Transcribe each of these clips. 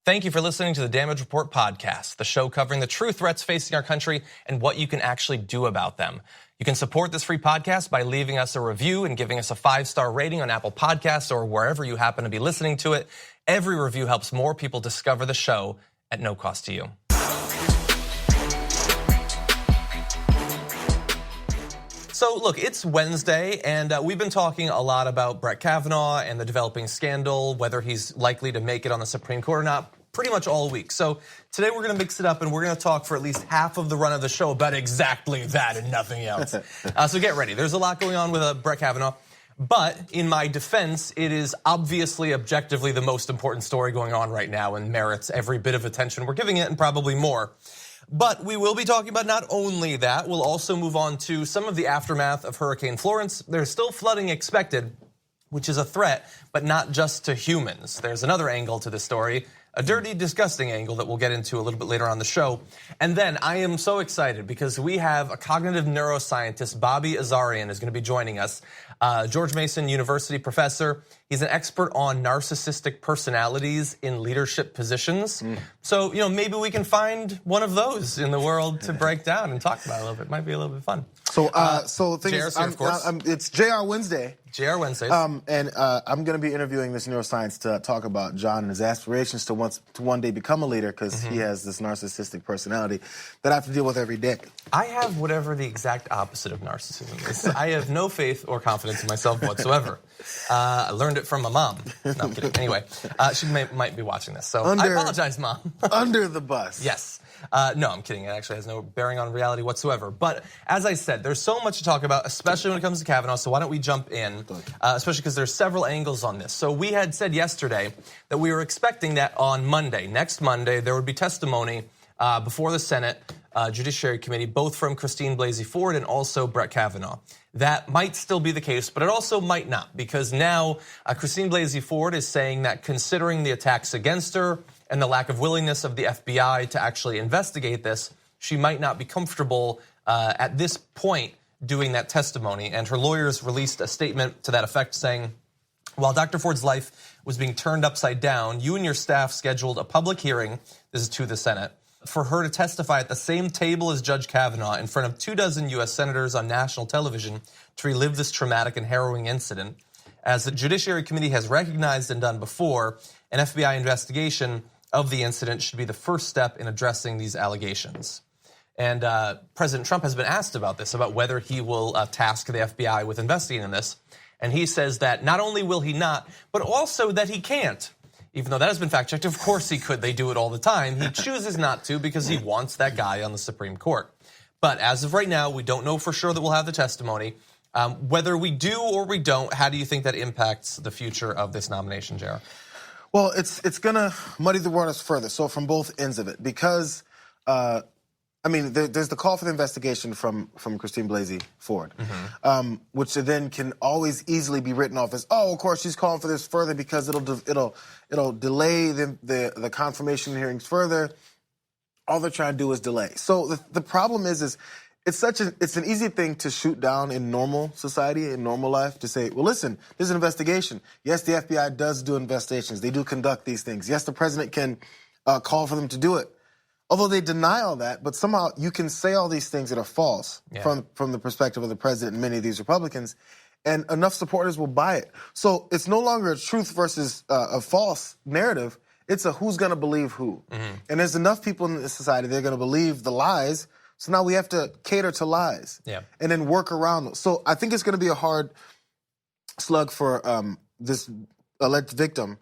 Thank you for listening to the Damage Report podcast, the show covering the true threats facing our country and what you can actually do about them. You can support this free podcast by leaving us a review and giving us a 5-star rating on Apple Podcasts or wherever you happen to be listening to it. Every review helps more people discover the show at no cost to you. So look, it's Wednesday, and we've been talking a lot about Brett Kavanaugh and the developing scandal, whether he's likely to make it on the Supreme Court or not, pretty much all week. So today we're going to mix it up, and we're going to talk for at least half of the run of the show about exactly that and nothing else. So get ready. There's a lot going on with Brett Kavanaugh, but in my defense, it is obviously objectively the most important story going on right now and merits every bit of attention we're giving it and probably more. But we will be talking about not only that, we'll also move on to some of the aftermath of Hurricane Florence. There's still flooding expected, which is a threat, but not just to humans. There's another angle to this story, a dirty, disgusting angle that we'll get into a little bit later on the show. And then I am so excited because we have a cognitive neuroscientist, Bobby Azerian, is going to be joining us. George Mason University professor. He's an expert on narcissistic personalities in leadership positions. So, maybe we can find one of those in the world to break down and talk about a little bit. Might be a little bit fun. So the thing is, of course. It's Jayar Wednesday. Jayar Wednesdays. And I'm going to be interviewing this neuroscience to talk about John and his aspirations to one day become a leader because he has this narcissistic personality that I have to deal with every day. I have whatever the exact opposite of narcissism is. I have no faith or confidence in myself whatsoever. I learned it from my mom. No, I'm kidding. Anyway, she might be watching this, so I apologize, Mom. Under the bus. Yes. No, I'm kidding. It actually has no bearing on reality whatsoever. But as I said, there's so much to talk about, especially when it comes to Kavanaugh, so why don't we jump in, especially because there's several angles on this. So we had said yesterday that we were expecting that on Monday, next Monday, there would be testimony before the Senate Judiciary Committee, both from Christine Blasey Ford and also Brett Kavanaugh. That might still be the case, but it also might not, because now Christine Blasey Ford is saying that considering the attacks against her and the lack of willingness of the FBI to actually investigate this, she might not be comfortable at this point doing that testimony. And her lawyers released a statement to that effect saying, while Dr. Ford's life was being turned upside down, you and your staff scheduled a public hearing, this is to the Senate, for her to testify at the same table as Judge Kavanaugh in front of 24 U.S. senators on national television to relive this traumatic and harrowing incident. As the Judiciary Committee has recognized and done before, an FBI investigation of the incident should be the first step in addressing these allegations. And President Trump has been asked about this, about whether he will task the FBI with investigating this. And he says that not only will he not, but also that he can't. Even though that has been fact-checked, of course he could. They do it all the time. He chooses not to because he wants that guy on the Supreme Court. But as of right now, we don't know for sure that we'll have the testimony. Whether we do or we don't, how do you think that impacts the future of this nomination, Jayar? Well, it's going to muddy the waters further. So from both ends of it, because there's the call for the investigation from Christine Blasey Ford, which then can always easily be written off as, oh, of course she's calling for this further because it'll delay the confirmation hearings further. All they're trying to do is delay. So the problem is it's an easy thing to shoot down in normal society, in normal life, to say, well, listen, there's an investigation. Yes, the FBI does do investigations. They do conduct these things. Yes, the president can call for them to do it. Although they deny all that, but somehow you can say all these things that are false from the perspective of the president and many of these Republicans, and enough supporters will buy it. So it's no longer a truth versus a false narrative. It's a who's going to believe who. And there's enough people in this society, they're going to believe the lies. So now we have to cater to lies and then work around those. So I think it's going to be a hard slug for this alleged victim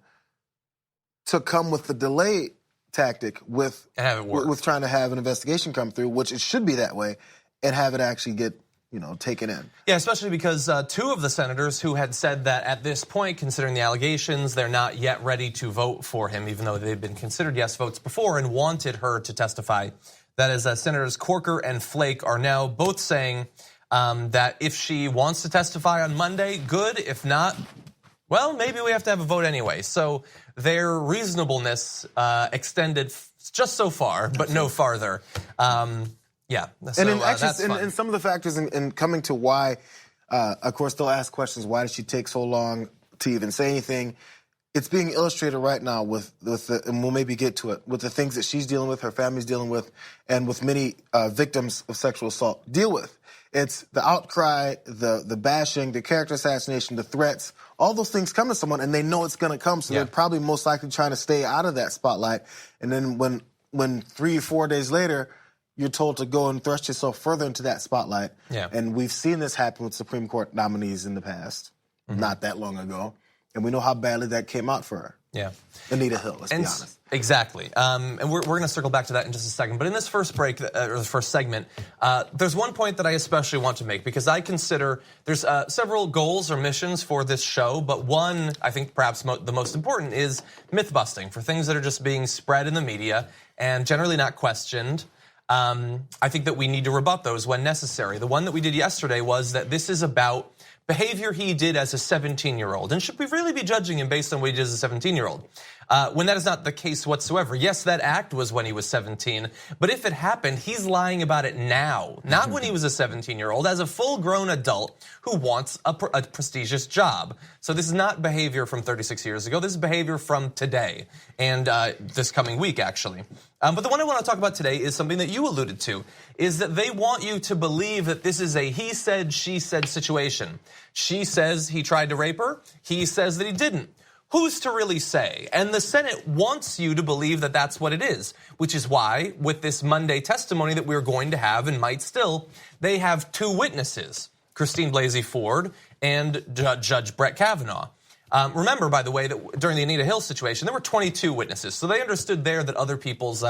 to come with the delay tactic with trying to have an investigation come through, which it should be that way, and have it actually get taken in. Yeah, especially because two of the senators who had said that at this point, considering the allegations, they're not yet ready to vote for him, even though they've been considered yes votes before and wanted her to testify. That is, Senators Corker and Flake are now both saying that if she wants to testify on Monday, good. If not, well, maybe we have to have a vote anyway. So their reasonableness extended just so far, but no farther. Yeah. So, and some of the factors in coming to why, of course, they'll ask questions. Why did she take so long to even say anything? it's being illustrated right now with the, and we'll maybe get to it, with the things that she's dealing with, her family's dealing with, and with many victims of sexual assault deal with. It's the outcry, the bashing, the character assassination, the threats. All those things come to someone, and they know it's going to come, so they're probably most likely trying to stay out of that spotlight. And then when 3 or 4 days later, you're told to go and thrust yourself further into that spotlight. Yeah. And we've seen this happen with Supreme Court nominees in the past, not that long ago. And we know how badly that came out for her. Yeah. Anita Hill, let's be honest. Exactly. And we're going to circle back to that in just a second. But in this first break, or the first segment, there's one point that I especially want to make, because I consider there's several goals or missions for this show, but one, I think perhaps the most important, is myth-busting for things that are just being spread in the media and generally not questioned. I think that we need to rebut those when necessary. The one that we did yesterday was that this is about behavior he did as a 17-year-old. And should we really be judging him based on what he did as a 17-year-old? When that is not the case whatsoever. Yes, that act was when he was 17, but if it happened, he's lying about it now, not when he was a 17-year-old, as a full-grown adult who wants a prestigious job. So this is not behavior from 36 years ago. This is behavior from today and this coming week, actually. But the one I want to talk about today is something that you alluded to, is that they want you to believe that this is a he said, she said situation. She says he tried to rape her. He says that he didn't. Who's to really say? And the Senate wants you to believe that that's what it is, which is why with this Monday testimony that we're going to have and might still, they have two witnesses, Christine Blasey Ford and Judge Brett Kavanaugh. Remember, by the way, that during the Anita Hill situation, there were 22 witnesses. So they understood there that other people's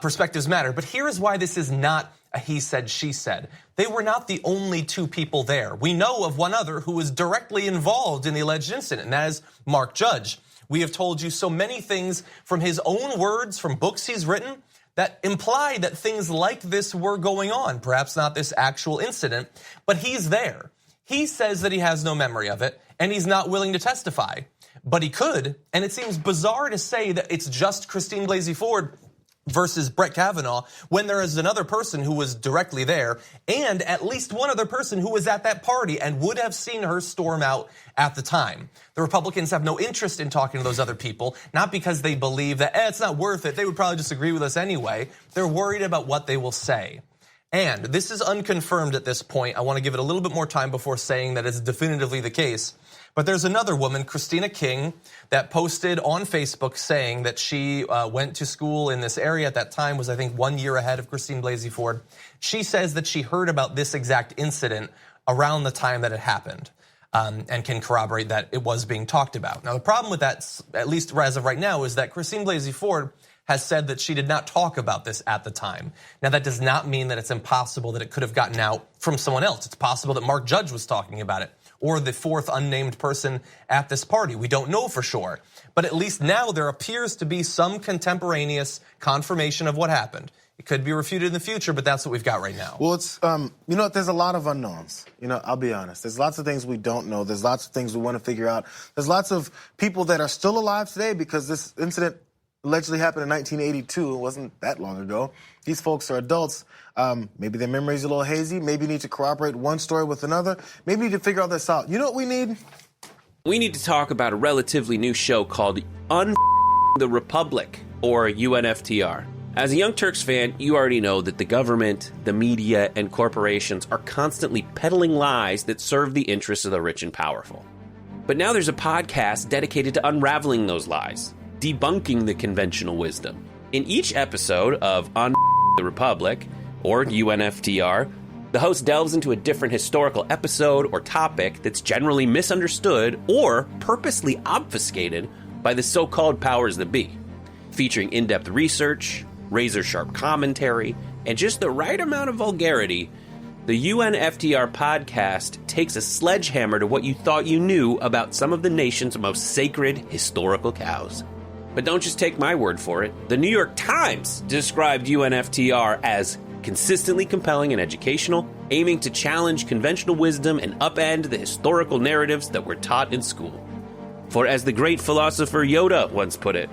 perspectives matter. But here is why this is not a he said, she said. They were not the only two people there. We know of one other who was directly involved in the alleged incident, and that is Mark Judge. We have told you so many things from his own words, from books he's written, that imply that things like this were going on. Perhaps not this actual incident, but he's there. He says that he has no memory of it, and he's not willing to testify. But he could, and it seems bizarre to say that it's just Christine Blasey Ford versus Brett Kavanaugh when there is another person who was directly there and at least one other person who was at that party and would have seen her storm out at the time. The Republicans have no interest in talking to those other people, not because they believe that it's not worth it. They would probably disagree with us anyway. They're worried about what they will say. And this is unconfirmed at this point. I want to give it a little bit more time before saying that it's definitively the case. But there's another woman, Christina King, that posted on Facebook saying that she went to school in this area at that time, was I think 1 year ahead of Christine Blasey Ford. She says that she heard about this exact incident around the time that it happened and can corroborate that it was being talked about. Now the problem with that, at least as of right now, is that Christine Blasey Ford has said that she did not talk about this at the time. Now that does not mean that it's impossible that it could have gotten out from someone else. It's possible that Mark Judge was talking about it, or the fourth unnamed person at this party. We don't know for sure. But at least now there appears to be some contemporaneous confirmation of what happened. It could be refuted in the future, but that's what we've got right now. Well, it's, you know, there's a lot of unknowns. You know, I'll be honest. There's lots of things we don't know. There's lots of things we want to figure out. There's lots of people that are still alive today because this incident allegedly happened in 1982. It wasn't that long ago. These folks are adults. Maybe their memory's a little hazy. Maybe you need to corroborate one story with another. Maybe you need to figure all this out. You know what we need? We need to talk about a relatively new show called the Republic, or UNFTR. As a Young Turks fan, you already know that the government, the media, and corporations are constantly peddling lies that serve the interests of the rich and powerful. But now there's a podcast dedicated to unraveling those lies, debunking the conventional wisdom. In each episode of the Republic, or UNFTR, the host delves into a different historical episode or topic that's generally misunderstood or purposely obfuscated by the so-called powers that be, featuring in-depth research, razor-sharp commentary, and just the right amount of vulgarity. The UNFTR podcast takes a sledgehammer to what you thought you knew about some of the nation's most sacred historical cows. But don't just take my word for it. The New York Times described UNFTR as consistently compelling and educational, aiming to challenge conventional wisdom and upend the historical narratives that were taught in school. For as the great philosopher Yoda once put it,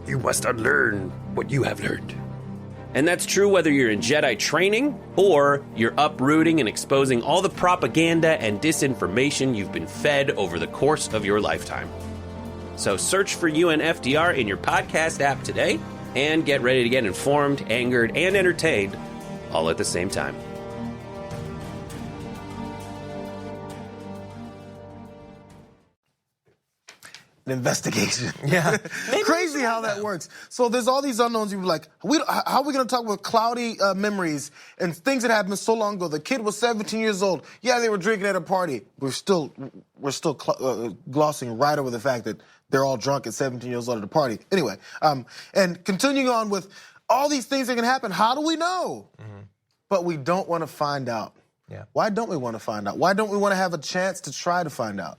you must unlearn what you have learned. And that's true whether you're in Jedi training or you're uprooting and exposing all the propaganda and disinformation you've been fed over the course of your lifetime. So search for UNFDR in your podcast app today and get ready to get informed, angered, and entertained all at the same time. An investigation. Yeah. Crazy how that works. So there's all these unknowns. You're like, how are we going to talk with cloudy memories and things that happened so long ago? The kid was 17 years old. Yeah, they were drinking at a party. We're still glossing right over the fact that they're all drunk at 17 years old at a party. Anyway, and continuing on with all these things that can happen. How do we know? Mm-hmm. But we don't want to find out. Yeah. Why don't we want to find out? Why don't we want to have a chance to try to find out?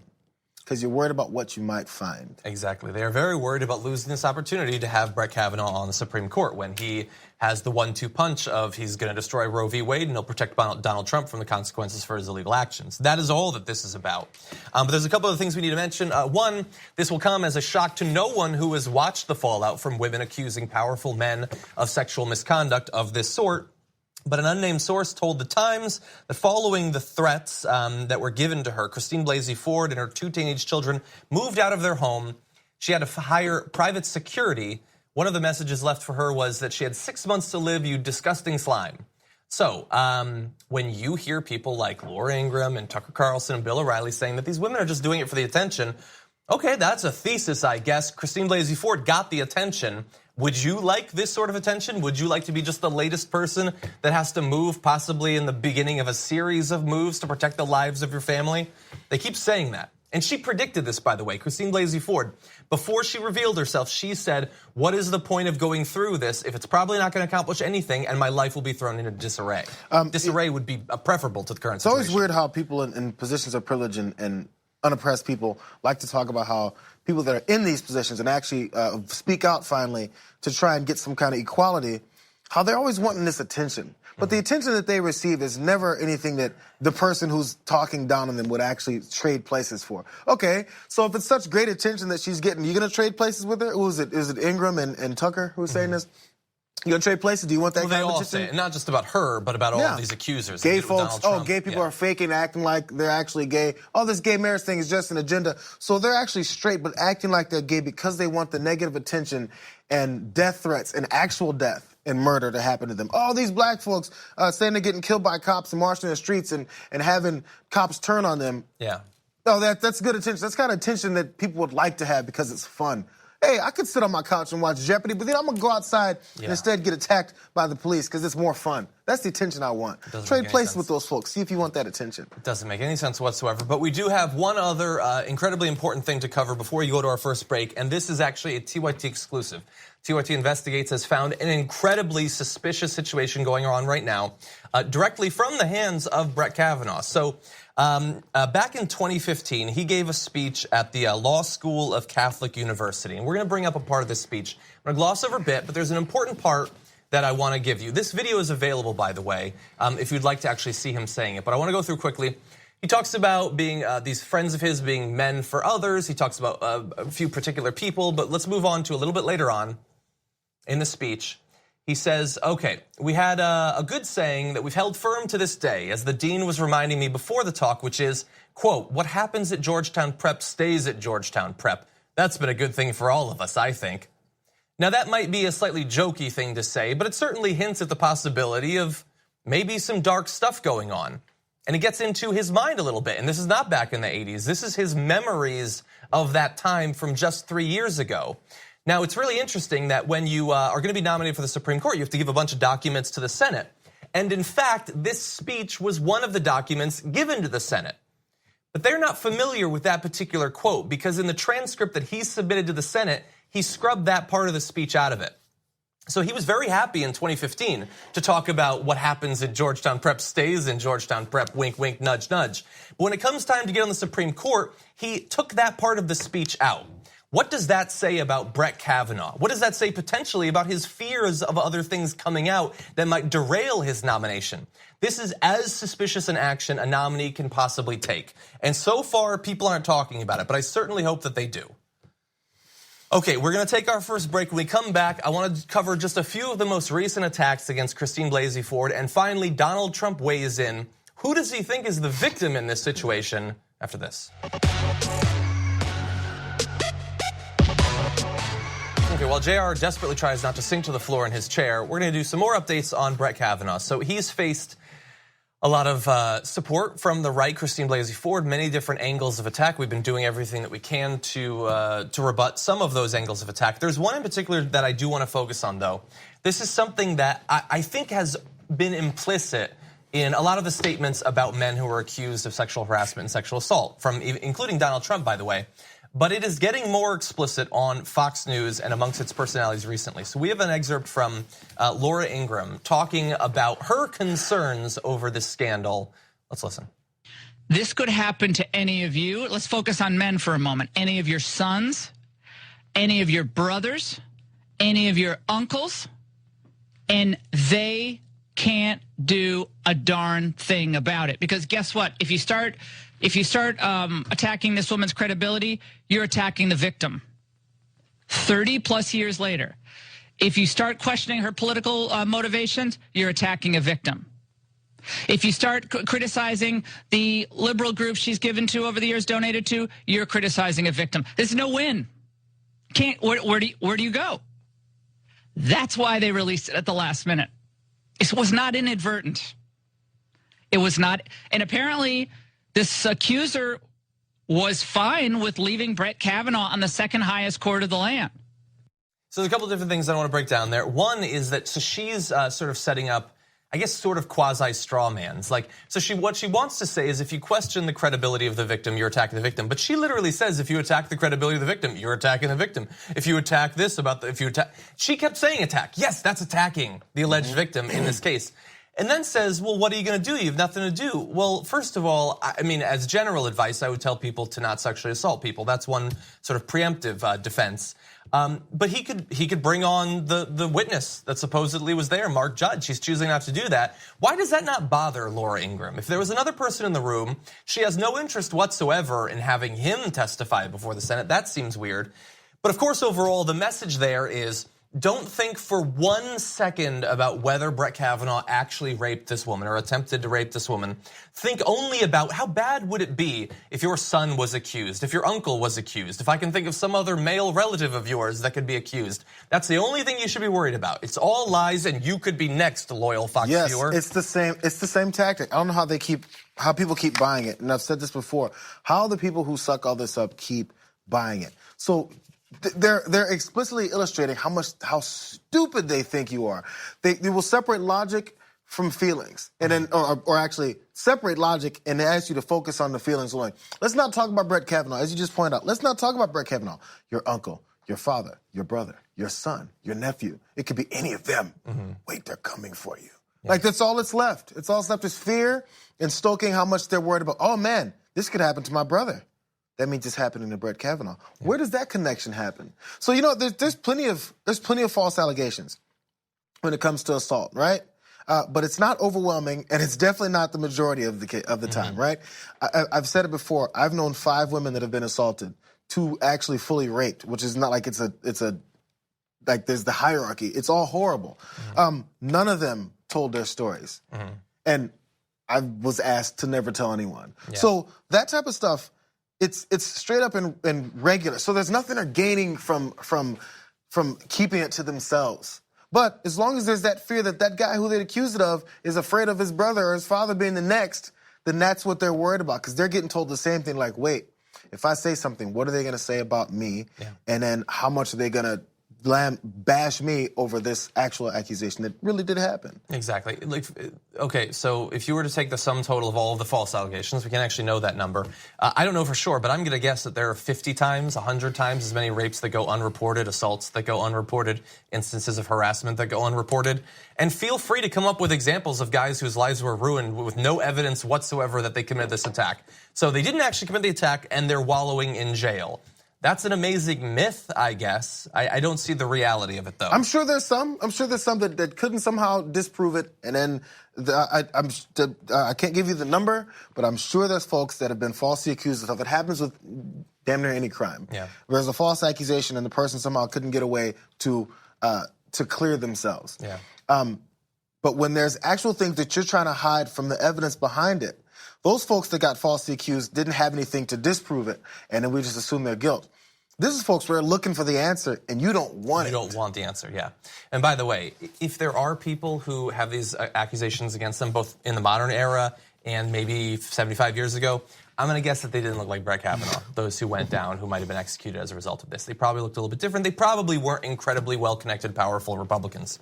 Because you're worried about what you might find. Exactly. They are very worried about losing this opportunity to have Brett Kavanaugh on the Supreme Court when he has the 1-2 punch of he's going to destroy Roe v. Wade and he'll protect Donald Trump from the consequences for his illegal actions. That is all that this is about. But there's a couple of things we need to mention. One, this will come as a shock to no one who has watched the fallout from women accusing powerful men of sexual misconduct of this sort. But an unnamed source told The Times that following the threats that were given to her, Christine Blasey Ford and her 2 teenage children moved out of their home. She had to hire private security. One of the messages left for her was that she had 6 months to live, you disgusting slime. So when you hear people like Laura Ingraham and Tucker Carlson and Bill O'Reilly saying that these women are just doing it for the attention, okay, that's a thesis, I guess. Christine Blasey Ford got the attention. Would you like this sort of attention? Would you like to be just the latest person that has to move possibly in the beginning of a series of moves to protect the lives of your family? They keep saying that. And she predicted this, by the way, Christine Blasey Ford. Before she revealed herself, she said, what is the point of going through this if it's probably not going to accomplish anything and my life will be thrown into disarray? Disarray would be preferable to the current situation. It's always weird how people in positions of privilege and unoppressed people like to talk about how people that are in these positions and actually speak out finally to try and get some kind of equality, how they're always wanting this attention. But the attention that they receive is never anything that the person who's talking down on them would actually trade places for. Okay, so if it's such great attention that she's getting, you going to trade places with her? Who is it? Is it Ingram and Tucker who's saying this? You gonna trade places? Do you want that kind of attention? They all say it, not just about her, but about all of these accusers. Gay folks, gay people are faking, acting like they're actually gay. All this gay marriage thing is just an agenda. So they're actually straight, but acting like they're gay because they want the negative attention and death threats and actual death and murder to happen to them. All these black folks saying they're getting killed by cops and marching in the streets and having cops turn on them. Yeah. No, that's good attention. That's kind of attention that people would like to have because it's fun. Hey, I could sit on my couch and watch Jeopardy, but then I'm going to go outside and instead get attacked by the police because it's more fun. That's the attention I want. Trade places with those folks. See if you want that attention. It doesn't make any sense whatsoever. But we do have one other incredibly important thing to cover before we go to our first break, and this is actually a TYT exclusive. TYT Investigates has found an incredibly suspicious situation going on right now, directly from the hands of Brett Kavanaugh. So back in 2015, he gave a speech at the Law School of Catholic University. And we're going to bring up a part of this speech. I'm going to gloss over a bit, but there's an important part that I want to give you. This video is available, by the way, if you'd like to actually see him saying it. But I want to go through quickly. He talks about being these friends of his being men for others. He talks about a few particular people. But let's move on to a little bit later on in the speech. He says, okay, we had a good saying that we've held firm to this day, as the dean was reminding me before the talk, which is, quote, what happens at Georgetown Prep stays at Georgetown Prep. That's been a good thing for all of us, I think. Now, that might be a slightly jokey thing to say, but it certainly hints at the possibility of maybe some dark stuff going on. And it gets into his mind a little bit, and this is not back in the 80s. This is his memories of that time from just 3 years ago. Now, it's really interesting that when you are going to be nominated for the Supreme Court, you have to give a bunch of documents to the Senate. And in fact, this speech was one of the documents given to the Senate. But they're not familiar with that particular quote because in the transcript that he submitted to the Senate, he scrubbed that part of the speech out of it. So he was very happy in 2015 to talk about what happens at Georgetown Prep stays in Georgetown Prep, wink, wink, nudge, nudge. But when it comes time to get on the Supreme Court, he took that part of the speech out. What does that say about Brett Kavanaugh? What does that say potentially about his fears of other things coming out that might derail his nomination? This is as suspicious an action a nominee can possibly take. And so far, people aren't talking about it, but I certainly hope that they do. Okay, we're going to take our first break. When we come back, I want to cover just a few of the most recent attacks against Christine Blasey Ford. And finally, Donald Trump weighs in. Who does he think is the victim in this situation after this? Okay, while Jayar desperately tries not to sink to the floor in his chair, we're going to do some more updates on Brett Kavanaugh. So he's faced a lot of support from the right, Christine Blasey Ford, many different angles of attack. We've been doing everything that we can to rebut some of those angles of attack. There's one in particular that I do want to focus on, though. This is something that I think has been implicit in a lot of the statements about men who were accused of sexual harassment and sexual assault, including Donald Trump, by the way. But it is getting more explicit on Fox News and amongst its personalities recently. So we have an excerpt from Laura Ingraham talking about her concerns over this scandal. Let's listen. This could happen to any of you. Let's focus on men for a moment. Any of your sons, any of your brothers, any of your uncles, and they can't do a darn thing about it. Because guess what? If you start attacking this woman's credibility, you're attacking the victim. 30 plus years later, if you start questioning her political motivations, you're attacking a victim. If you start criticizing the liberal group she's given to over the years, donated to, you're criticizing a victim. There's no win. Where do you go? That's why they released it at the last minute. It was not inadvertent. It was not, and apparently this accuser was fine with leaving Brett Kavanaugh on the second highest court of the land. So there's a couple of different things I want to break down there. One is that so she's sort of setting up, I guess, sort of quasi straw mans. Like, so what she wants to say is if you question the credibility of the victim, you're attacking the victim. But she literally says if you attack the credibility of the victim, you're attacking the victim. If you attack this she kept saying attack. Yes, that's attacking the alleged victim in this case. And then says, well, what are you going to do? You have nothing to do. Well, first of all, I mean, as general advice, I would tell people to not sexually assault people. That's one sort of preemptive defense. But he could bring on the witness that supposedly was there, Mark Judge. He's choosing not to do that. Why does that not bother Laura Ingraham? If there was another person in the room, she has no interest whatsoever in having him testify before the Senate. That seems weird. But of course, overall, the message there is don't think for 1 second about whether Brett Kavanaugh actually raped this woman or attempted to rape this woman. Think only about how bad would it be if your son was accused, if your uncle was accused, if I can think of some other male relative of yours that could be accused. That's the only thing you should be worried about. It's all lies, and you could be next, loyal Fox viewer. Yes, it's the same tactic. I don't know how people keep buying it, and I've said this before. How the people who suck all this up keep buying it. So they're explicitly illustrating how stupid they think you are. They will separate logic from feelings, and then or actually separate logic and they ask you to focus on the feelings only. Let's not talk about Brett Kavanaugh, as you just pointed out. Let's not talk about Brett Kavanaugh. Your uncle, your father, your brother, your son, your nephew. It could be any of them. Wait, they're coming for you. Yeah. Like that's all that's left. It's all that's left is fear and stoking how much they're worried about. Oh man, this could happen to my brother. That means it's happening to Brett Kavanaugh. Yeah. Where does that connection happen? So there's plenty of false allegations when it comes to assault, right? But it's not overwhelming, and it's definitely not the majority of the time, right? I've said it before. I've known 5 women that have been assaulted, 2 actually fully raped, which is not like it's a like there's the hierarchy. It's all horrible. None of them told their stories, and I was asked to never tell anyone. Yeah. So that type of stuff. It's straight up and regular. So there's nothing they're gaining from keeping it to themselves. But as long as there's that fear that guy who they're accused of is afraid of his brother or his father being the next, then that's what they're worried about. Because they're getting told the same thing, like, wait, if I say something, what are they going to say about me? Yeah. And then how much are they going to bash me over this actual accusation that really did happen? Exactly. Like, okay, so if you were to take the sum total of all of the false allegations, we can actually know that number. I don't know for sure, but I'm going to guess that there are 50 times, 100 times as many rapes that go unreported, assaults that go unreported, instances of harassment that go unreported. And feel free to come up with examples of guys whose lives were ruined with no evidence whatsoever that they committed this attack. So they didn't actually commit the attack, and they're wallowing in jail. That's an amazing myth, I guess. I don't see the reality of it, though. I'm sure there's some that couldn't somehow disprove it. And then I can't give you the number, but I'm sure there's folks that have been falsely accused of stuff. It happens with damn near any crime. Yeah. There's a false accusation and the person somehow couldn't get away to clear themselves. Yeah. But when there's actual things that you're trying to hide from the evidence behind it, those folks that got falsely accused didn't have anything to disprove it, and then we just assume their guilt. This is folks who are looking for the answer, and you don't want it. You don't want the answer, yeah. And by the way, if there are people who have these accusations against them, both in the modern era and maybe 75 years ago, I'm going to guess that they didn't look like Brett Kavanaugh, those who went down, who might have been executed as a result of this. They probably looked a little bit different. They probably weren't incredibly well-connected, powerful Republicans.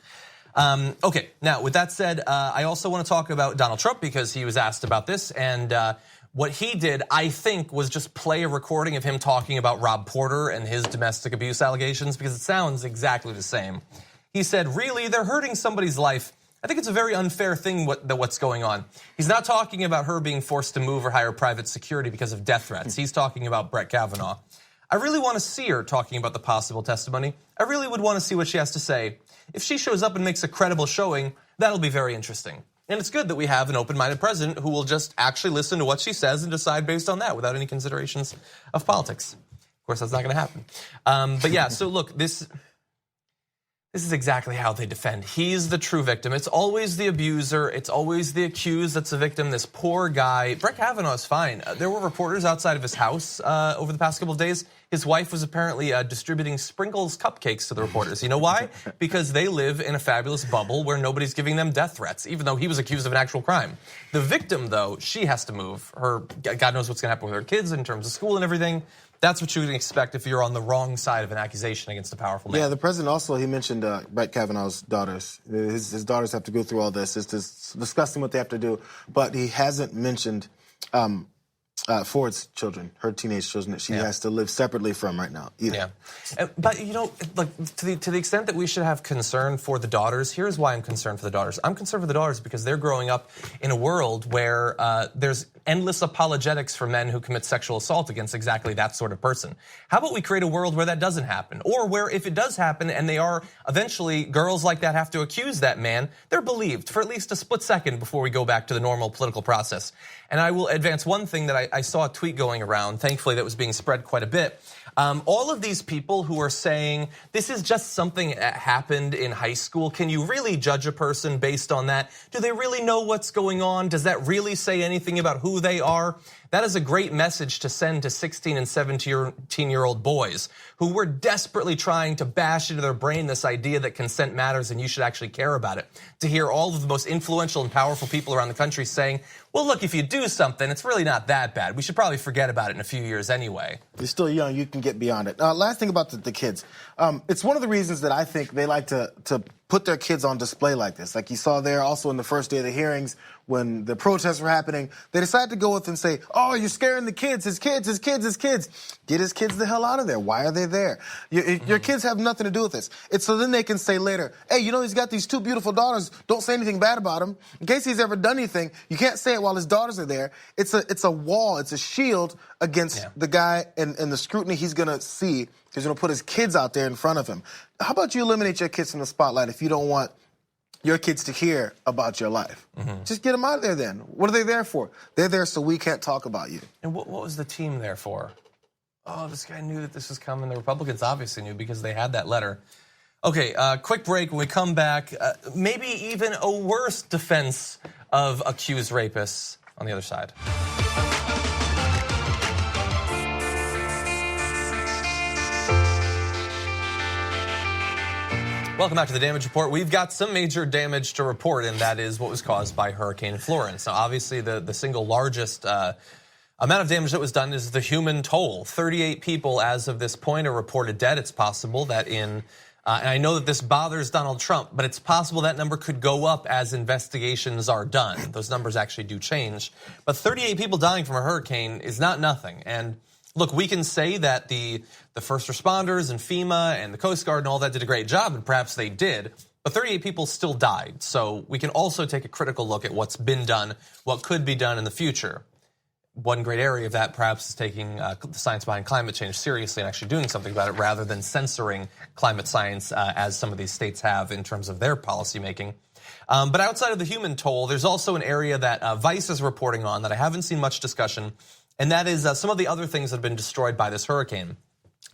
Okay, now with that said, I also want to talk about Donald Trump because he was asked about this, and what he did, I think, was just play a recording of him talking about Rob Porter and his domestic abuse allegations because it sounds exactly the same. He said, really, they're hurting somebody's life. I think it's a very unfair thing what's going on. He's not talking about her being forced to move or hire private security because of death threats. He's talking about Brett Kavanaugh. I really want to see her talking about the possible testimony. I really would want to see what she has to say. If she shows up and makes a credible showing, that'll be very interesting. And it's good that we have an open-minded president who will just actually listen to what she says and decide based on that without any considerations of politics. Of course, that's not going to happen. But yeah, so look, this is exactly how they defend. He's the true victim. It's always the abuser. It's always the accused that's the victim, this poor guy. Brett Kavanaugh is fine. There were reporters outside of his house over the past couple of days. His wife was apparently distributing sprinkles cupcakes to the reporters. You know why? Because they live in a fabulous bubble where nobody's giving them death threats, even though he was accused of an actual crime. The victim, though, she has to move. God knows what's going to happen with her kids in terms of school and everything. That's what you would expect if you're on the wrong side of an accusation against a powerful man. Yeah, the president also, he mentioned Brett Kavanaugh's daughters. His daughters have to go through all this. It's disgusting what they have to do. But he hasn't mentioned Ford's children, her teenage children, that she has to live separately from right now either. Yeah, but you know, like to the extent that we should have concern for the daughters, here's why I'm concerned for the daughters. I'm concerned for the daughters because they're growing up in a world where there's endless apologetics for men who commit sexual assault against exactly that sort of person. How about we create a world where that doesn't happen? Or where if it does happen and they are eventually girls like that have to accuse that man, they're believed for at least a split second before we go back to the normal political process. And I will advance one thing that I saw a tweet going around, thankfully that was being spread quite a bit. All of these people who are saying this is just something that happened in high school, can you really judge a person based on that? Do they really know what's going on? Does that really say anything about who they are? That is a great message to send to 16 and 17-year-old boys who were desperately trying to bash into their brain this idea that consent matters and you should actually care about it. To hear all of the most influential and powerful people around the country saying, well, look, if you do something, it's really not that bad. We should probably forget about it in a few years anyway. You're still young. You can get beyond it. Last thing about the kids. It's one of the reasons that I think they like to put their kids on display like this. Like you saw there also in the first day of the hearings when the protests were happening, they decided to go with and say, oh, you're scaring the kids, his kids. Get his kids the hell out of there. Why are they there? Your kids have nothing to do with this. It's so then they can say later, hey, you know, he's got these two beautiful daughters. Don't say anything bad about him. In case he's ever done anything, you can't say it while his daughters are there. It's a wall. It's a shield against the guy and the scrutiny he's going to see. He's going to put his kids out there in front of him. How about you eliminate your kids from the spotlight if you don't want your kids to hear about your life? Just get them out of there then. What are they there for? They're there so we can't talk about you. And what was the team there for? Oh, this guy knew that this was coming. The Republicans obviously knew because they had that letter. Okay, quick break. When we come back, maybe even a worse defense of accused rapists on the other side. Welcome back to the Damage Report. We've got some major damage to report, and that is what was caused by Hurricane Florence. Now, obviously, the single largest amount of damage that was done is the human toll. 38 people, as of this point, are reported dead. It's possible that and I know that this bothers Donald Trump, but it's possible that number could go up as investigations are done. Those numbers actually do change. But 38 people dying from a hurricane is not nothing. And look, we can say that the first responders and FEMA and the Coast Guard and all that did a great job, and perhaps they did, but 38 people still died. So we can also take a critical look at what's been done, what could be done in the future. One great area of that perhaps is taking the science behind climate change seriously and actually doing something about it rather than censoring climate science as some of these states have in terms of their policymaking. But outside of the human toll, there's also an area that Vice is reporting on that I haven't seen much discussion, and that is some of the other things that have been destroyed by this hurricane.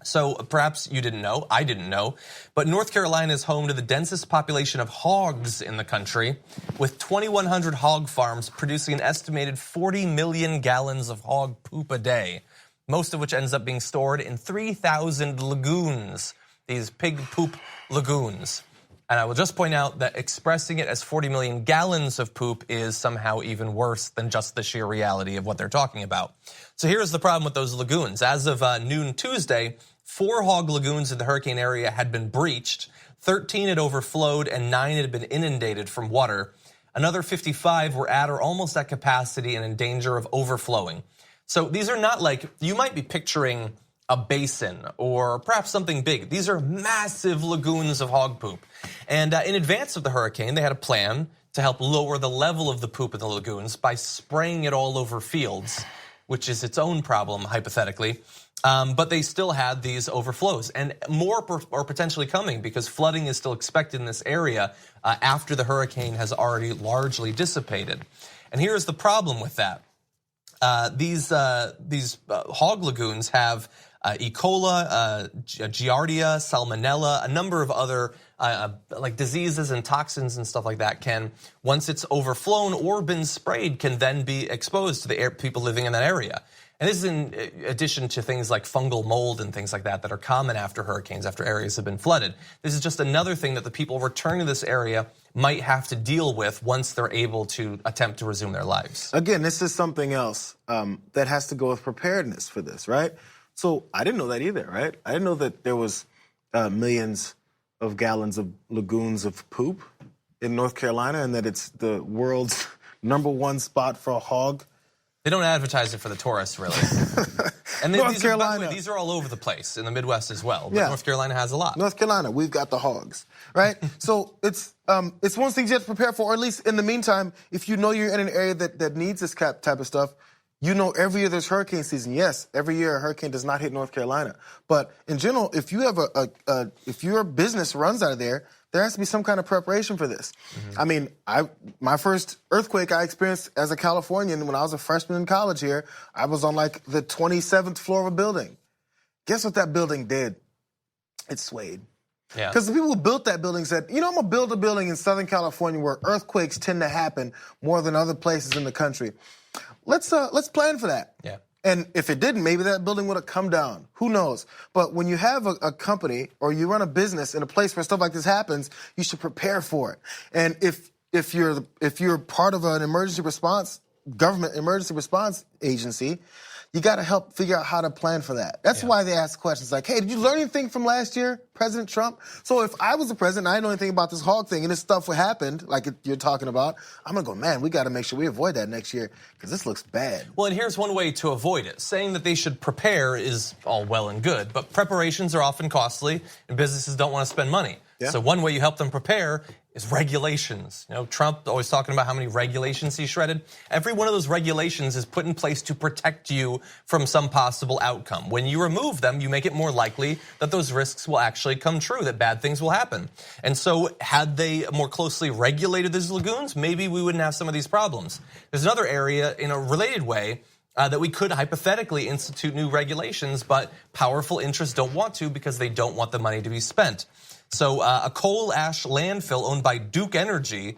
So perhaps you didn't know, I didn't know, but North Carolina is home to the densest population of hogs in the country, with 2,100 hog farms producing an estimated 40 million gallons of hog poop a day. most of which ends up being stored in 3,000 lagoons, these pig poop lagoons. And I will just point out that expressing it as 40 million gallons of poop is somehow even worse than just the sheer reality of what they're talking about. So here's the problem with those lagoons. As of noon Tuesday, 4 hog lagoons in the hurricane area had been breached, 13 had overflowed, and 9 had been inundated from water. Another 55 were at or almost at capacity and in danger of overflowing. So these are not like, you might be picturing a basin or perhaps something big. These are massive lagoons of hog poop. And in advance of the hurricane, they had a plan to help lower the level of the poop in the lagoons by spraying it all over fields, which is its own problem, hypothetically. But they still had these overflows, and more are potentially coming because flooding is still expected in this area after the hurricane has already largely dissipated. And here's the problem with that. These hog lagoons have E. coli, Giardia, Salmonella, a number of other like diseases and toxins and stuff like that can, once it's overflown or been sprayed, can then be exposed to the people living in that area. And this is in addition to things like fungal mold and things like that that are common after hurricanes, after areas have been flooded. This is just another thing that the people returning to this area might have to deal with once they're able to attempt to resume their lives. Again, this is something else that has to go with preparedness for this, right? So I didn't know that either, right? I didn't know that there was millions of gallons of lagoons of poop in North Carolina and that it's the world's _1 spot for a hog. They don't advertise it for the tourists, really. And North Carolina. These are all over the place, in the Midwest as well. But Yeah. North Carolina has a lot. North Carolina, we've got the hogs, right? So it's one of those things you have to prepare for, or at least in the meantime, if you know you're in an area that needs this type of stuff, you know every year there's hurricane season. Yes, every year a hurricane does not hit North Carolina. But in general, if you have if your business runs out of there has to be some kind of preparation for this. Mm-hmm. I mean, my first earthquake I experienced as a Californian when I was a freshman in college here, I was on like the 27th floor of a building. Guess what that building did? It swayed. Yeah. Because the people who built that building said, you know, I'm going to build a building in Southern California where earthquakes tend to happen more than other places in the country. Let's plan for that. Yeah. And if it didn't, maybe that building would have come down. Who knows? But when you have a company or you run a business in a place where stuff like this happens, you should prepare for it. And if you're part of an emergency response, government emergency response agency, you got to help figure out how to plan for that. That's why they ask questions like, hey, did you learn anything from last year, President Trump? So if I was the president and I didn't know anything about this hog thing and this stuff happened, like you're talking about, I'm going to go, man, we got to make sure we avoid that next year because this looks bad. Well, and here's one way to avoid it. Saying that they should prepare is all well and good, but preparations are often costly and businesses don't want to spend money. Yeah. So one way you help them prepare is regulations. You know, Trump always talking about how many regulations he shredded. Every one of those regulations is put in place to protect you from some possible outcome. When you remove them, you make it more likely that those risks will actually come true, that bad things will happen. And so had they more closely regulated these lagoons, maybe we wouldn't have some of these problems. There's another area in a related way that we could hypothetically institute new regulations, but powerful interests don't want to because they don't want the money to be spent. So a coal ash landfill owned by Duke Energy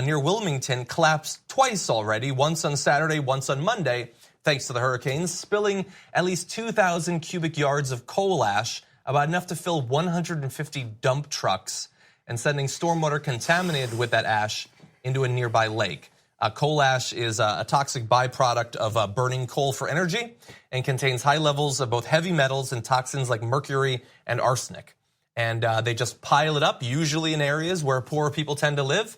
near Wilmington collapsed twice already, once on Saturday, once on Monday, thanks to the hurricanes, spilling at least 2,000 cubic yards of coal ash, about enough to fill 150 dump trucks, and sending stormwater contaminated with that ash into a nearby lake. Coal ash is a toxic byproduct of burning coal for energy and contains high levels of both heavy metals and toxins like mercury and arsenic. And they just pile it up, usually in areas where poor people tend to live.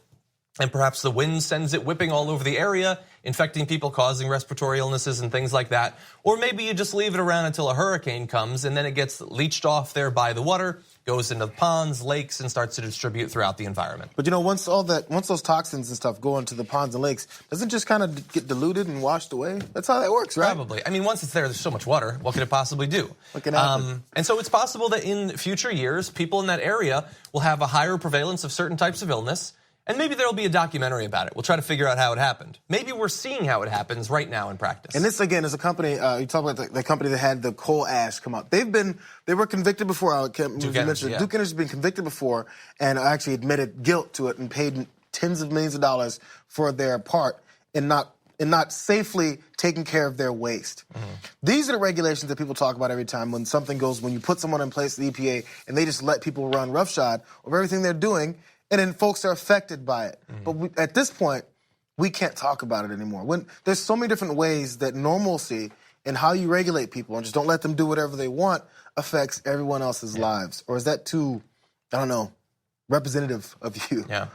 And perhaps the wind sends it whipping all over the area, infecting people, causing respiratory illnesses and things like that. Or maybe you just leave it around until a hurricane comes and then it gets leached off there by the water, goes into the ponds, lakes, and starts to distribute throughout the environment. But you know, once those toxins and stuff go into the ponds and lakes, doesn't it just kind of get diluted and washed away? That's how that works, right? Probably. I mean, once it's there's so much water. What could it possibly do? What can happen? And so it's possible that in future years, people in that area will have a higher prevalence of certain types of illness. And maybe there'll be a documentary about it. We'll try to figure out how it happened. Maybe we're seeing how it happens right now in practice. And this, again, is a company, you talk about the company that had the coal ash come out. They were convicted before. Duke Energy has been convicted before and actually admitted guilt to it and paid tens of millions of dollars for their part in not in not safely taking care of their waste. These are the regulations that people talk about every time when something goes, when you put someone in place at the EPA and they just let people run roughshod over everything they're doing, and then folks are affected by it. But at this point, we can't talk about it anymore. When there's so many different ways that normalcy and how you regulate people and just don't let them do whatever they want affects everyone else's lives. Or is that too, I don't know, representative of you? Yeah.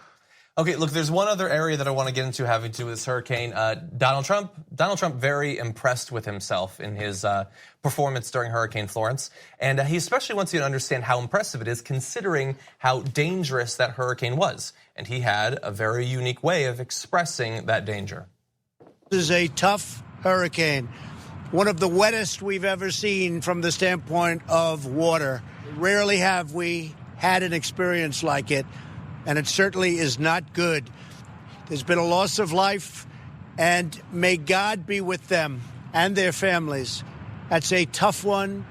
Okay, look, there's one other area that I want to get into having to do with this hurricane. Donald Trump very impressed with himself in his performance during Hurricane Florence. And he especially wants you to understand how impressive it is considering how dangerous that hurricane was. And he had a very unique way of expressing that danger. This is a tough hurricane, one of the wettest we've ever seen from the standpoint of water. Rarely have we had an experience like it. And it certainly is not good. There's been a loss of life, and may God be with them and their families. That's a tough one.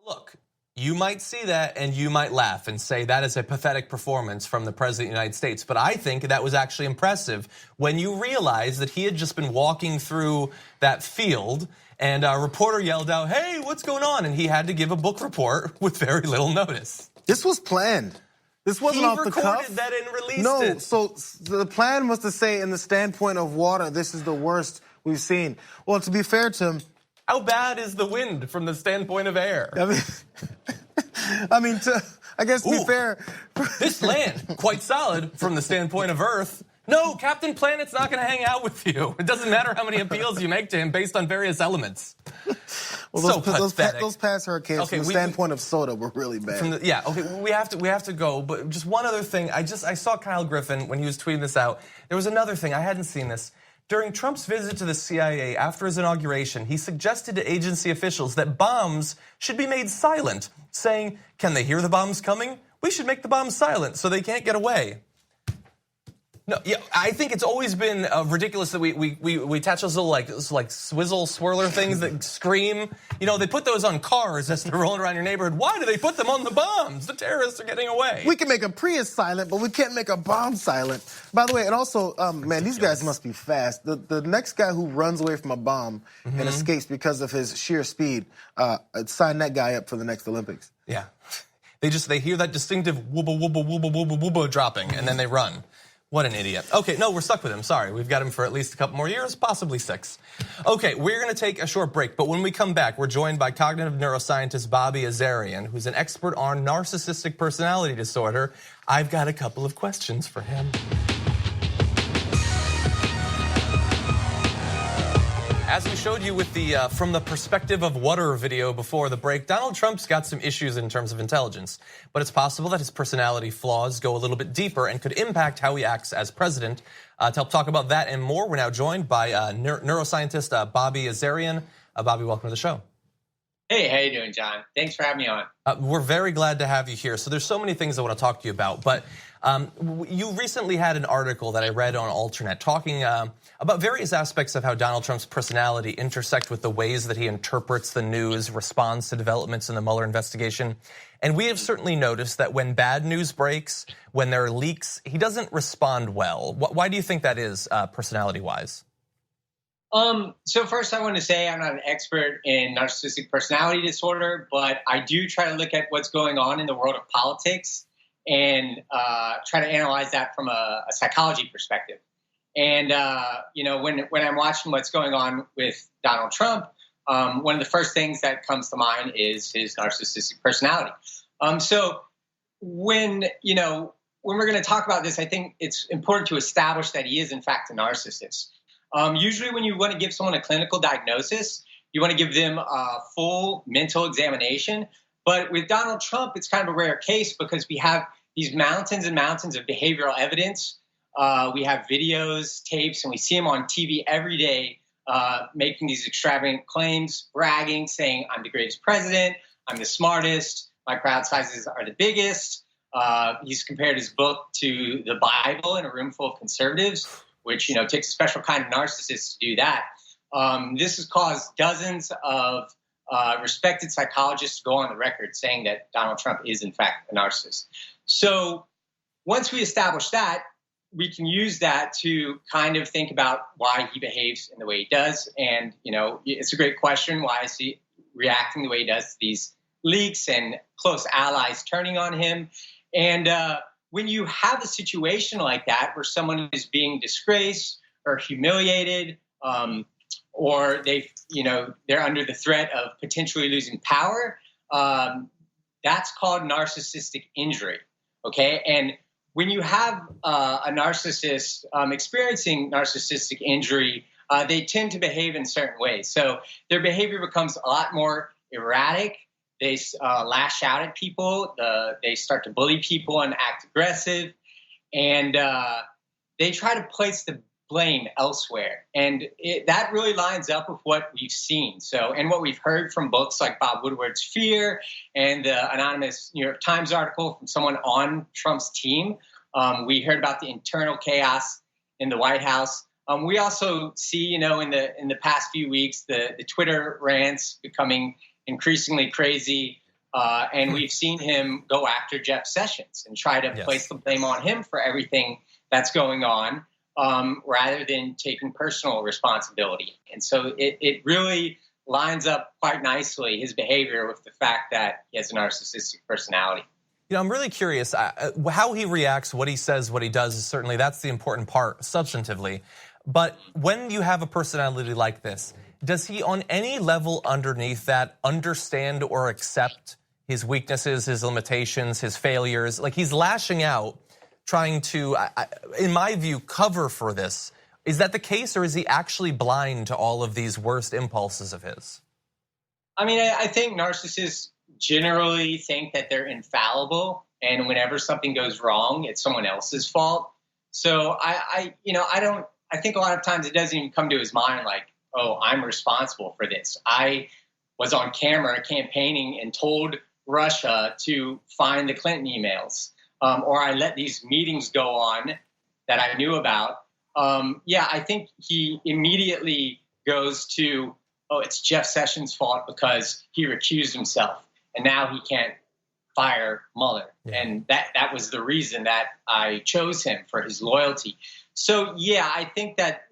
Look, you might see that and you might laugh and say that is a pathetic performance from the President of the United States. But I think that was actually impressive when you realize that he had just been walking through that field and a reporter yelled out, "Hey, what's going on?" And he had to give a book report with very little notice. This was planned. This wasn't off the cuff. He recorded that and released it. No, so the plan was to say in the standpoint of water, this is the worst we've seen. Well, to be fair to him, how bad is the wind from the standpoint of air? I mean, I guess to be fair. This land, quite solid from the standpoint of Earth. No, Captain Planet's not going to hang out with you. It doesn't matter how many appeals you make to him based on various elements. Well, those past hurricanes, from the standpoint of soda, were really bad. We have to go. But just one other thing. I saw Kyle Griffin when he was tweeting this out. There was another thing. I hadn't seen this. During Trump's visit to the CIA after his inauguration, he suggested to agency officials that bombs should be made silent, saying, "Can they hear the bombs coming? We should make the bombs silent so they can't get away." No, yeah, I think it's always been ridiculous that we attach those little like swizzle swirler things that scream. You know, they put those on cars as they're rolling around your neighborhood. Why do they put them on the bombs? The terrorists are getting away. We can make a Prius silent, but we can't make a bomb silent. By the way, and also, man, these guys must be fast. The next guy who runs away from a bomb and escapes because of his sheer speed, sign that guy up for the next Olympics. Yeah, they hear that distinctive wooba wooba wooba wooba wooba dropping, and then they run. What an idiot. Okay, no, we're stuck with him. Sorry, we've got him for at least a couple more years, possibly 6. Okay, we're going to take a short break, but when we come back, we're joined by cognitive neuroscientist Bobby Azerian, who's an expert on narcissistic personality disorder. I've got a couple of questions for him. As we showed you with the From the Perspective of Water video before the break, Donald Trump's got some issues in terms of intelligence, but it's possible that his personality flaws go a little bit deeper and could impact how he acts as president. To help talk about that and more, we're now joined by neuroscientist Bobby Azerian. Bobby, welcome to the show. Hey, how you doing, John? Thanks for having me on. We're very glad to have you here. So there's so many things I want to talk to you about, but you recently had an article that I read on Alternet talking about various aspects of how Donald Trump's personality intersect with the ways that he interprets the news, responds to developments in the Mueller investigation. And we have certainly noticed that when bad news breaks, when there are leaks, he doesn't respond well. Why do you think that is, personality-wise? So first I want to say I'm not an expert in narcissistic personality disorder, but I do try to look at what's going on in the world of politics and try to analyze that from a psychology perspective. And, when I'm watching what's going on with Donald Trump, one of the first things that comes to mind is his narcissistic personality. So when we're going to talk about this, I think it's important to establish that he is in fact a narcissist. Usually when you want to give someone a clinical diagnosis, you want to give them a full mental examination. But with Donald Trump, it's kind of a rare case because we have these mountains and mountains of behavioral evidence. We have videos, tapes, and we see him on TV every day making these extravagant claims, bragging, saying, I'm the greatest president, I'm the smartest, my crowd sizes are the biggest. He's compared his book to the Bible in a room full of conservatives, which takes a special kind of narcissist to do that. This has caused dozens of respected psychologists to go on the record saying that Donald Trump is in fact a narcissist. So once we establish that, we can use that to kind of think about why he behaves in the way he does. And, it's a great question. Why is he reacting the way he does to these leaks and close allies turning on him? And when you have a situation like that where someone is being disgraced or humiliated, or they're under the threat of potentially losing power, that's called narcissistic injury. Okay. And when you have a narcissist experiencing narcissistic injury, they tend to behave in certain ways. So their behavior becomes a lot more erratic. They lash out at people. They start to bully people and act aggressive. And they try to place the blame elsewhere. And that really lines up with what we've seen. And what we've heard from books like Bob Woodward's Fear and the anonymous New York Times article from someone on Trump's team. We heard about the internal chaos in the White House. We also see, in the past few weeks, the Twitter rants becoming increasingly crazy. And we've seen him go after Jeff Sessions and try to place the blame on him for everything that's going on, rather than taking personal responsibility. And so it really lines up quite nicely, his behavior, with the fact that he has a narcissistic personality. I'm really curious how he reacts, what he says, what he does. Is certainly that's the important part substantively. But when you have a personality like this, does he on any level underneath that understand or accept his weaknesses, his limitations, his failures? Like, he's lashing out, trying to, in my view, cover for this. Is that the case, or is he actually blind to all of these worst impulses of his? I mean, I think narcissists generally think that they're infallible, and whenever something goes wrong, it's someone else's fault. So I think a lot of times it doesn't even come to his mind like, oh, I'm responsible for this. I was on camera campaigning and told Russia to find the Clinton emails, or I let these meetings go on that I knew about. I think he immediately goes to, oh, it's Jeff Sessions' fault because he recused himself, and now he can't fire Mueller. Yeah. And that was the reason that I chose him, for his loyalty. So, I think that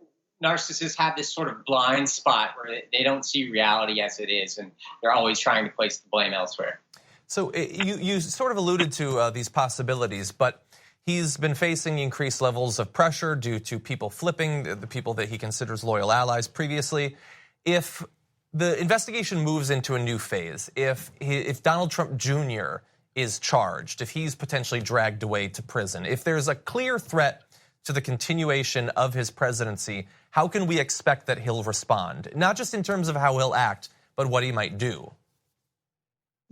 narcissists have this sort of blind spot where they don't see reality as it is, and they're always trying to place the blame elsewhere. So you sort of alluded to these possibilities, but he's been facing increased levels of pressure due to people flipping the people that he considers loyal allies previously. If the investigation moves into a new phase, if Donald Trump Jr. is charged, if he's potentially dragged away to prison, if there's a clear threat to the continuation of his presidency, how can we expect that he'll respond? Not just in terms of how he'll act, but what he might do.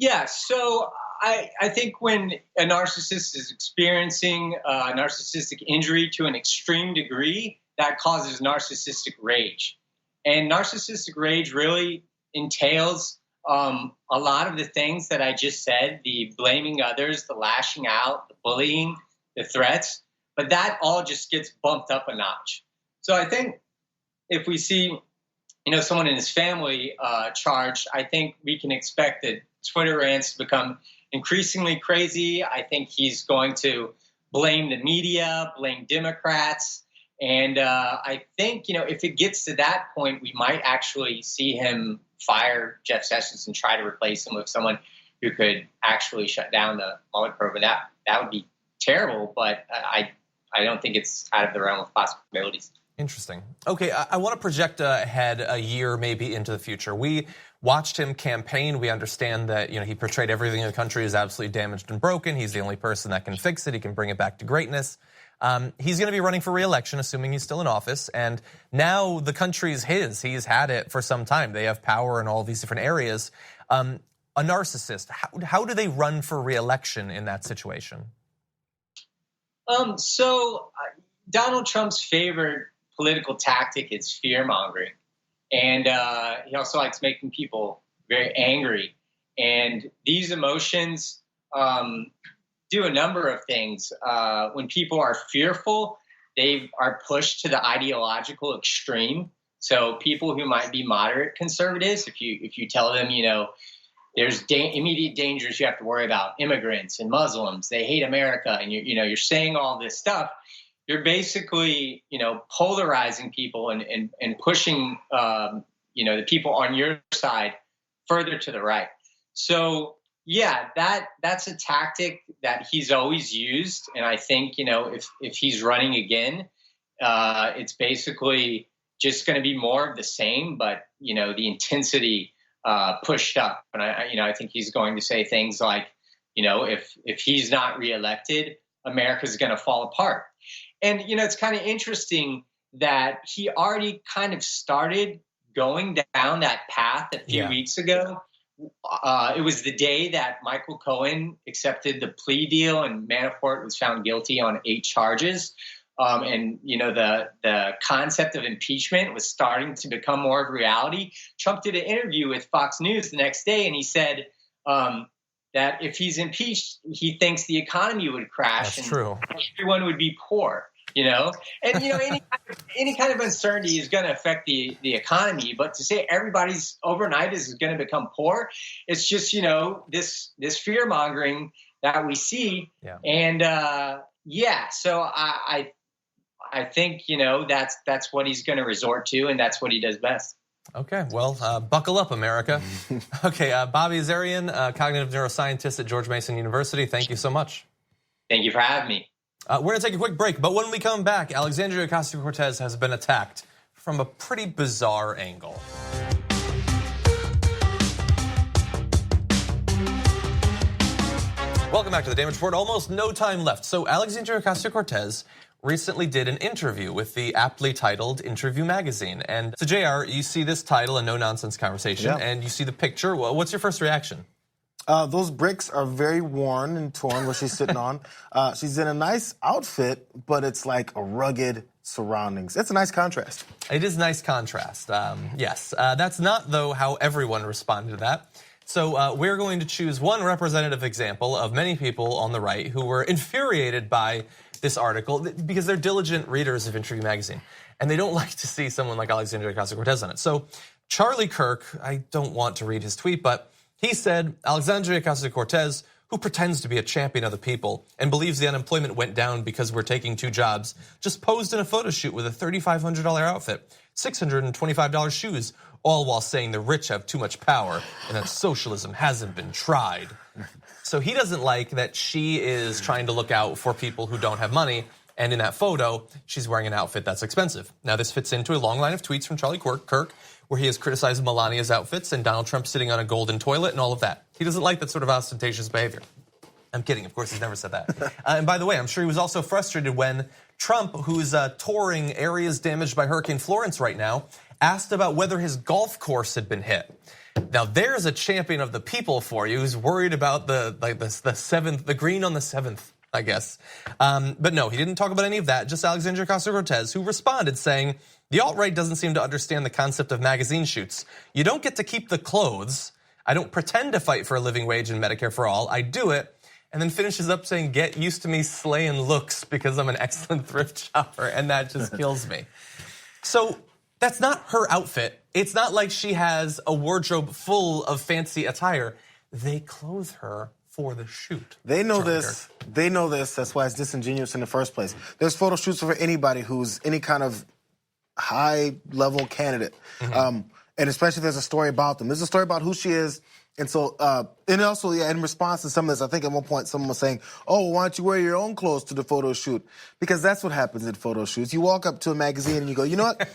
Yeah, so I think when a narcissist is experiencing narcissistic injury to an extreme degree, that causes narcissistic rage. And narcissistic rage really entails a lot of the things that I just said, the blaming others, the lashing out, the bullying, the threats, but that all just gets bumped up a notch. So I think if we see, someone in his family charged, I think we can expect that Twitter rants to become increasingly crazy. I think he's going to blame the media, blame Democrats. And I think, if it gets to that point, we might actually see him fire Jeff Sessions and try to replace him with someone who could actually shut down the Mueller probe. And that would be terrible, but I don't think it's out of the realm of possibilities. Interesting. Okay, I want to project ahead a year, maybe into the future. We watched him campaign. We understand that he portrayed everything in the country as absolutely damaged and broken. He's the only person that can fix it. He can bring it back to greatness. He's going to be running for re-election, assuming he's still in office. And now the country's his. He's had it for some time. They have power in all these different areas. A narcissist, how do they run for re-election in that situation? So Donald Trump's favorite political tactic is fear-mongering. And he also likes making people very angry. And these emotions do a number of things. When people are fearful, they are pushed to the ideological extreme. So people who might be moderate conservatives, if you tell them, there's immediate dangers you have to worry about, immigrants and Muslims, they hate America, and you're saying all this stuff, you're basically, polarizing people and pushing, the people on your side further to the right. So yeah, that's a tactic that he's always used. And I think, if he's running again, it's basically just going to be more of the same, but, the intensity pushed up. And I think he's going to say things like, if he's not reelected, America's going to fall apart. And, it's kind of interesting that he already kind of started going down that path a few weeks ago. It was the day that Michael Cohen accepted the plea deal and Manafort was found guilty on 8 charges. And, the concept of impeachment was starting to become more of a reality. Trump did an interview with Fox News the next day, and he said that if he's impeached, he thinks the economy would crash. That's true. Everyone would be poor, And, any kind of uncertainty is going to affect the economy. But to say everybody's overnight is going to become poor, it's just, this fear mongering that we see. Yeah. And, so I think, that's what he's going to resort to, and that's what he does best. Okay, well, buckle up, America. Okay, Bobby Azerian, cognitive neuroscientist at George Mason University. Thank you so much. Thank you for having me. We're going to take a quick break, but when we come back, Alexandria Ocasio Cortez has been attacked from a pretty bizarre angle. Welcome back to the Damage Report. Almost no time left. So Alexandria Ocasio Cortez recently did an interview with the aptly titled Interview Magazine. And so Jayar, you see this title, A No-Nonsense Conversation, and you see the picture. Well, what's your first reaction? Those bricks are very worn and torn where she's sitting on. She's in a nice outfit, but it's like a rugged surroundings. It's a nice contrast. It is a nice contrast, yes. That's not, though, how everyone responded to that. So we're going to choose one representative example of many people on the right who were infuriated by this article because they're diligent readers of Interview Magazine, and they don't like to see someone like Alexandria Ocasio Cortez on it. So Charlie Kirk, I don't want to read his tweet, but he said, Alexandria Ocasio Cortez, who pretends to be a champion of the people and believes the unemployment went down because we're taking 2 jobs, just posed in a photo shoot with a $3,500 outfit, $625 shoes, all while saying the rich have too much power and that socialism hasn't been tried. So he doesn't like that she is trying to look out for people who don't have money, and in that photo, she's wearing an outfit that's expensive. Now, this fits into a long line of tweets from Charlie Kirk, where he has criticized Melania's outfits and Donald Trump sitting on a golden toilet and all of that. He doesn't like that sort of ostentatious behavior. I'm kidding, of course, he's never said that. And by the way, I'm sure he was also frustrated when Trump, who's touring areas damaged by Hurricane Florence right now, asked about whether his golf course had been hit. Now, there's a champion of the people for you who's worried about the green on the 7th, I guess. But no, he didn't talk about any of that, just Alexandria Ocasio Cortez, who responded saying, the alt-right doesn't seem to understand the concept of magazine shoots. You don't get to keep the clothes. I don't pretend to fight for a living wage and Medicare for all. I do it. And then finishes up saying, get used to me slaying looks because I'm an excellent thrift shopper. And that just kills me. So that's not her outfit. It's not like she has a wardrobe full of fancy attire. They clothe her for the shoot. They know this. They know this. That's why it's disingenuous in the first place. There's photo shoots for anybody who's any kind of high-level candidate. And especially if there's a story about them. There's a story about who she is. And so, and also, in response to some of this, I think at one point someone was saying, oh, why don't you wear your own clothes to the photo shoot? Because that's what happens at photo shoots. You walk up to a magazine and you go, you know what?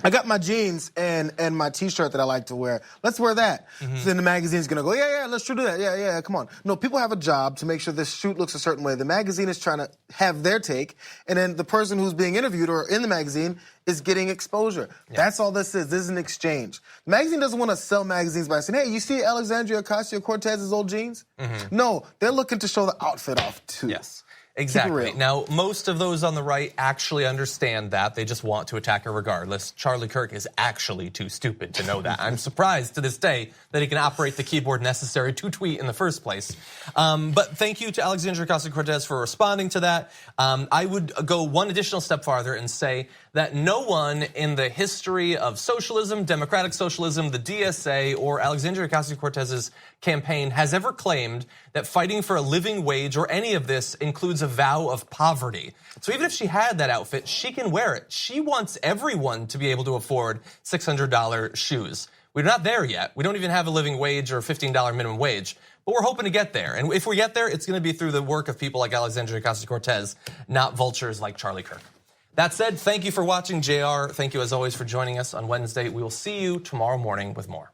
I got my jeans and my T-shirt that I like to wear. Let's wear that. So then the magazine's going to go, yeah, let's do that. Yeah, come on. No, people have a job to make sure this shoot looks a certain way. The magazine is trying to have their take. And then the person who's being interviewed or in the magazine is getting exposure. Yeah. That's all this is. This is an exchange. The magazine doesn't want to sell magazines by saying, hey, you see Alexandria Ocasio-Cortez's old jeans? No, they're looking to show the outfit off, too. Yes, exactly. Now, most of those on the right actually understand that. They just want to attack her regardless. Charlie Kirk is actually too stupid to know that. I'm surprised to this day that he can operate the keyboard necessary to tweet in the first place. But thank you to Alexandria Ocasio-Cortez for responding to that. I would go one additional step farther and say that no one in the history of socialism, democratic socialism, the DSA, or Alexandria Ocasio-Cortez's campaign has ever claimed that fighting for a living wage or any of this includes a vow of poverty. So even if she had that outfit, she can wear it. She wants everyone to be able to afford $600 shoes. We're not there yet. We don't even have a living wage or $15 minimum wage, but we're hoping to get there. And if we get there, it's going to be through the work of people like Alexandria Ocasio Cortez, not vultures like Charlie Kirk. That said, thank you for watching, Jayar. Thank you, as always, for joining us on Wednesday. We will see you tomorrow morning with more.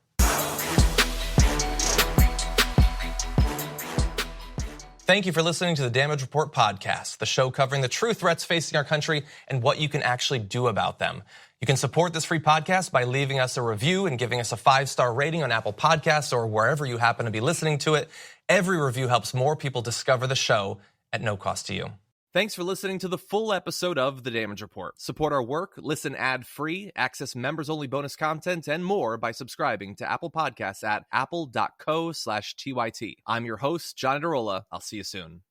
Thank you for listening to the Damage Report podcast, the show covering the true threats facing our country and what you can actually do about them. You can support this free podcast by leaving us a review and giving us a 5-star rating on Apple Podcasts or wherever you happen to be listening to it. Every review helps more people discover the show at no cost to you. Thanks for listening to the full episode of The Damage Report. Support our work, listen ad-free, access members-only bonus content, and more by subscribing to Apple Podcasts at apple.co/TYT. I'm your host, John Adarola. I'll see you soon.